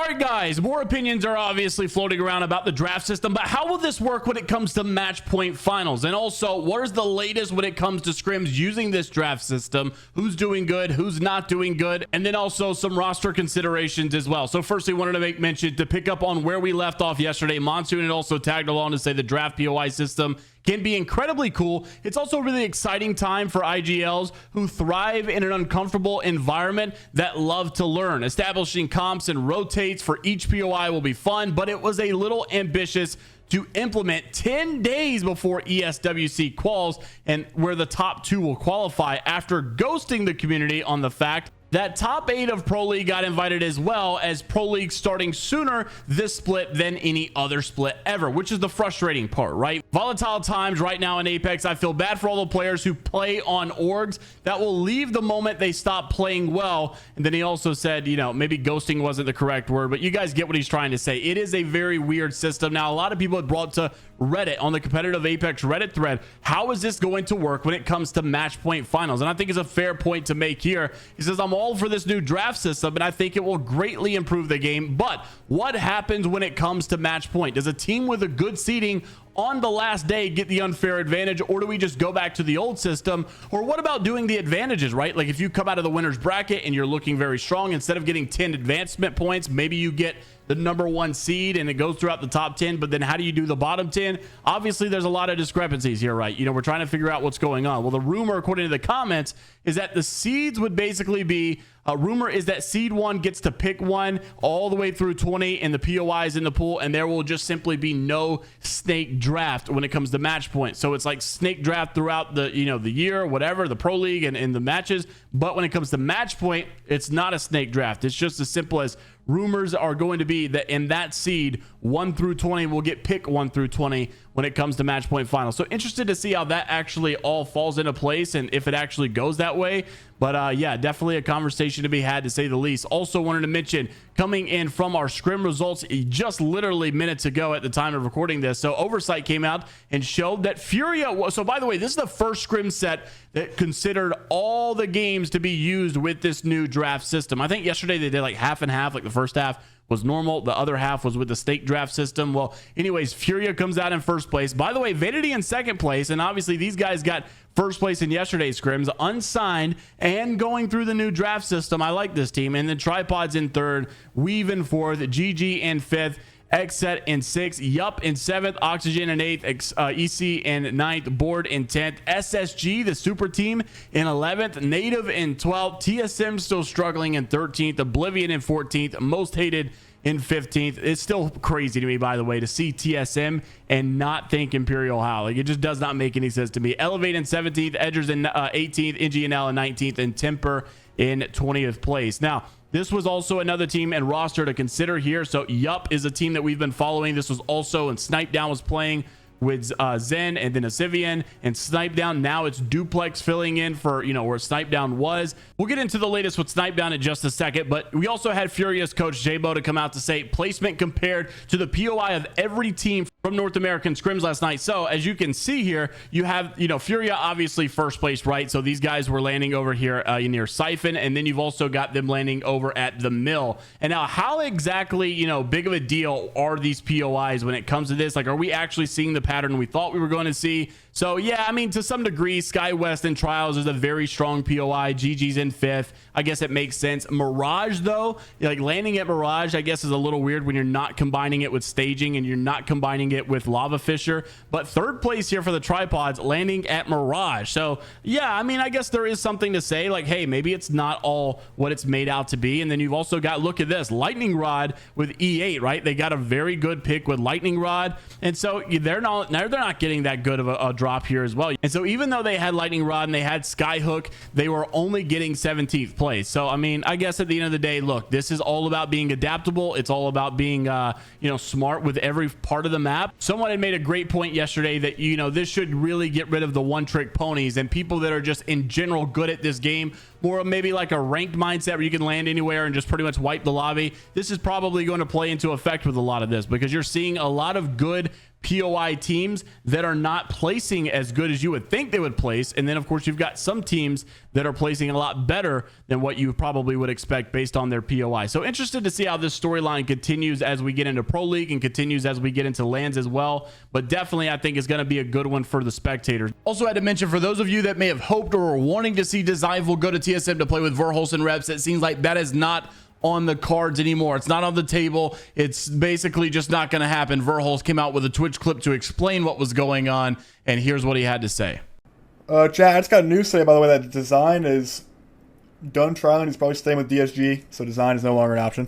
right, guys, more opinions are obviously floating around about the draft system, but how will this work when it comes to match point finals? And also, what is the latest when it comes to scrims using this draft system? Who's doing good, who's not doing good, and then also some roster considerations as well. So firstly, wanted to make mention to pick up on where we left off yesterday. Monsoon had also tagged along to say the draft POI system can be incredibly cool. It's also a really exciting time for IGLs who thrive in an uncomfortable environment that love to learn. Establishing comps and rotates for each POI will be fun, but it was a little ambitious to implement 10 days before ESWC quals, and where the top 2 will qualify, after ghosting the community on the fact that top 8 of Pro League got invited, as well as Pro League starting sooner this split than any other split ever, which is the frustrating part, right? Volatile times right now in Apex. I feel bad for all the players who play on orgs that will leave the moment they stop playing well. And then he also said, you know, maybe ghosting wasn't the correct word, but you guys get what he's trying to say. It is a very weird system. Now, a lot of people had brought to Reddit, on the competitive Apex Reddit thread, how is this going to work when it comes to match point finals? And I think it's a fair point to make here. He says, I'm all for this new draft system, and I think it will greatly improve the game. But what happens when it comes to match point? Does a team with a good seeding on the last day get the unfair advantage, or do we just go back to the old system? Or what about doing the advantages, right? Like if you come out of the winner's bracket and you're looking very strong, instead of getting 10 advancement points, maybe you get the #1 seed and it goes throughout the top 10, but then how do you do the bottom 10? Obviously there's a lot of discrepancies here, right? You know, we're trying to figure out what's going on. Well, the rumor, according to the comments, is that the seeds would basically be, rumor is that seed 1 gets to pick one all the way through 20, and the POIs in the pool, and there will just simply be no snake draft when it comes to match points. So it's like snake draft throughout the, you know, the year, whatever, the pro league and the matches. But when it comes to match point, it's not a snake draft. It's just as simple as rumors are going to be that in that seed 1 through 20 will get pick 1 through 20 when it comes to match point finals. So interested to see how that actually all falls into place and if it actually goes that way. But yeah, definitely a conversation to be had, to say the least. Also wanted to mention, coming in from our scrim results just literally minutes ago at the time of recording this. So Oversight came out and showed that Furia was, so by the way, this is the first scrim set that considered all the games to be used with this new draft system. I think yesterday they did like half and half, like the first half was normal, the other half was with the stake draft system. Well, anyways, Furia comes out in first place. By the way, Vanity in second place, and obviously these guys got first place in yesterday's scrims, unsigned and going through the new draft system. I like this team. And then Tripods in third, Weave in fourth, GG in fifth, Xset in 6th, Yup in 7th, Oxygen in 8th, EC in 9th, Board in 10th, SSG, the super team, in 11th, Native in 12th, TSM still struggling in 13th, Oblivion in 14th, Most Hated in 15th. It's still crazy to me, by the way, to see TSM and not think Imperial How. Like, it just does not make any sense to me. Elevate in 17th, Edgers in 18th, NGNL in 19th, and Temper in 20th place. Now, this was also another team and roster to consider here. So Yup is a team that we've been following. This was also, and Snip3down was playing with Zen and then Asivian and Snip3down. Now it's Duplex filling in for, you know, where Snip3down was. We'll get into the latest with Snip3down in just a second, but we also had Furious coach J-Bo to come out to say placement compared to the POI of every team from North American scrims last night. So as you can see here, you have, you know, Furia obviously first place, right? So these guys were landing over here near Siphon, and then you've also got them landing over at the Mill. And now, how exactly, you know, big of a deal are these POIs when it comes to this? Like, are we actually seeing the pattern we thought we were going to see? So yeah, I mean, to some degree, SkyWest and Trials is a very strong POI. GG's in 5th. I guess it makes sense. Mirage, though, like landing at Mirage, I guess is a little weird when you're not combining it with staging and you're not combining it with Lava Fisher. But third place here for the Tripods, landing at Mirage. So yeah, I mean, I guess there is something to say, like, hey, maybe it's not all what it's made out to be. And then you've also got, look at this, Lightning Rod with E8, right? They got a very good pick with Lightning Rod, and so they're not getting that good of a drop here as well. And so even though they had Lightning Rod and they had Skyhook, they were only getting 17th place. So I mean, I guess at the end of the day, look, this is all about being adaptable. It's all about being you know, smart with every part of the map. Someone had made a great point yesterday that, you know, this should really get rid of the one-trick ponies and people that are just in general good at this game, more of maybe like a ranked mindset where you can land anywhere and just pretty much wipe the lobby. This is probably going to play into effect with a lot of this, because you're seeing a lot of good POI teams that are not placing as good as you would think they would place. And then of course you've got some teams that are placing a lot better than what you probably would expect based on their POI. So interested to see how this storyline continues as we get into Pro League and continues as we get into lands as well. But definitely I think is going to be a good one for the spectators. Also had to mention, for those of you that may have hoped or were wanting to see Dezignful go to TSM to play with Verholst reps, it seems like that is not on the cards anymore. It's not on the table. It's basically just not going to happen. Verholst came out with a Twitch clip to explain what was going on, and here's what he had to say. Chat, I just got a news to say, by the way, that Dezign is done trialing. He's probably staying with DSG, so Dezign is no longer an option.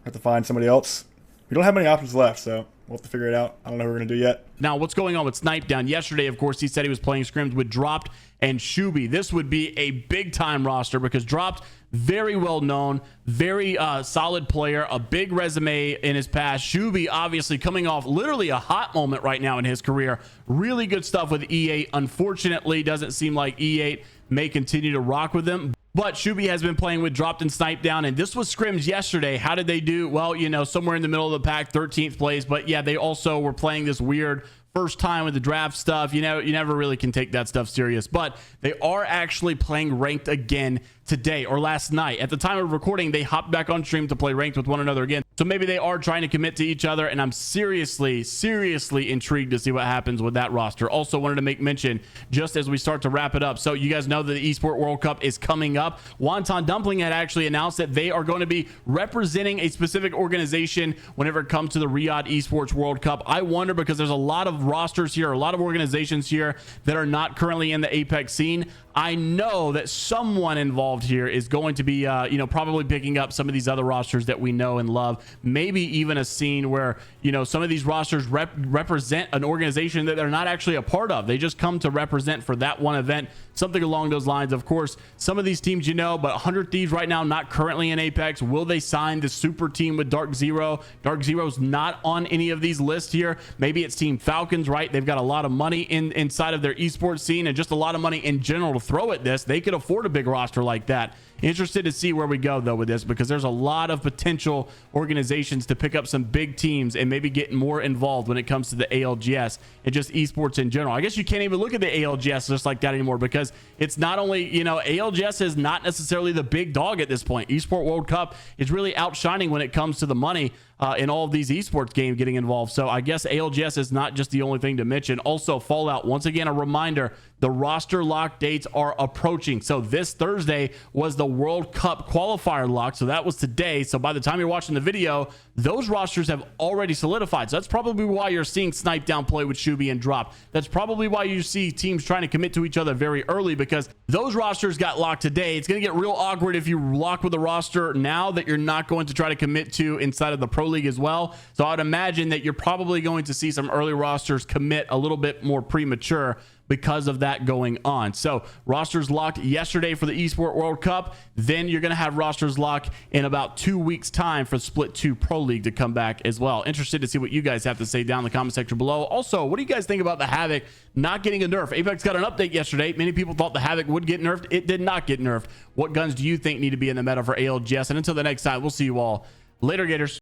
Have to find somebody else. We don't have many options left, so we'll have to figure it out. I don't know who we're going to do yet. Now, what's going on with Snip3down? Yesterday, of course, he said he was playing Scrims with Dropped and Shuby. This would be a big-time roster because Dropped, very well known, very solid player, a big resume in his past. Shuby, obviously, coming off literally a hot moment right now in his career. Really good stuff with E8. Unfortunately, doesn't seem like E8 may continue to rock with him. But Shuby has been playing with Dropped and Snip3down, and this was Scrims yesterday. How did they do? Well, you know, somewhere in the middle of the pack, 13th place. But yeah, they also were playing this weird first time with the draft stuff. You know, you never really can take that stuff serious. But they are actually playing ranked again today or last night. At the time of recording, they hopped back on stream to play ranked with one another again. So maybe they are trying to commit to each other, and I'm seriously intrigued to see what happens with that roster. Also wanted to make mention, just as we start to wrap it up, so you guys know that the Esport World Cup is coming up. Wonton Dumpling had actually announced that they are going to be representing a specific organization whenever it comes to the Riyadh Esports World Cup. I wonder, because there's a lot of rosters here, a lot of organizations here that are not currently in the Apex scene. I know that someone involved here is going to be, you know, probably picking up some of these other rosters that we know and love. Maybe even a scene where, you know, some of these rosters represent an organization that they're not actually a part of. They just come to represent for that one event, something along those lines. Of course, some of these teams, you know, but 100 Thieves right now, not currently in Apex. Will they sign the super team with Dark Zero? Dark Zero's not on any of these lists here. Maybe it's Team Falcons, right? They've got a lot of money inside of their esports scene and just a lot of money in general to throw at this. They could afford a big roster like that. Interested to see where we go though with this, because there's a lot of potential organizations to pick up some big teams and maybe get more involved when it comes to the ALGS and just esports in general. I guess you can't even look at the ALGS just like that anymore, because it's not only, you know, ALGS is not necessarily the big dog at this point. Esport World Cup is really outshining when it comes to the money in all of these esports games getting involved. So I guess ALGS is not just the only thing to mention. Also, Fallout, once again, a reminder, the roster lock dates are approaching. So this Thursday was the World Cup qualifier lock. So that was today. So by the time you're watching the video, those rosters have already solidified. So that's probably why you're seeing Snip3down play with Shuby and Drop. That's probably why you see teams trying to commit to each other very early, because those rosters got locked today. It's going to get real awkward if you lock with a roster now that you're not going to try to commit to inside of the Pro League as well. So I would imagine that you're probably going to see some early rosters commit a little bit more premature because of that going on. So rosters locked yesterday for the Esport World Cup. Then you're going to have rosters locked in about 2 weeks time for Split 2 Pro League to come back as well. Interested to see what you guys have to say down in the comment section below. Also, what do you guys think about the Havoc not getting a nerf? Apex got an update yesterday. Many people thought the Havoc would get nerfed. It did not get nerfed. What guns do you think need to be in the meta for ALGS? And until the next time, we'll see you all later, Gators.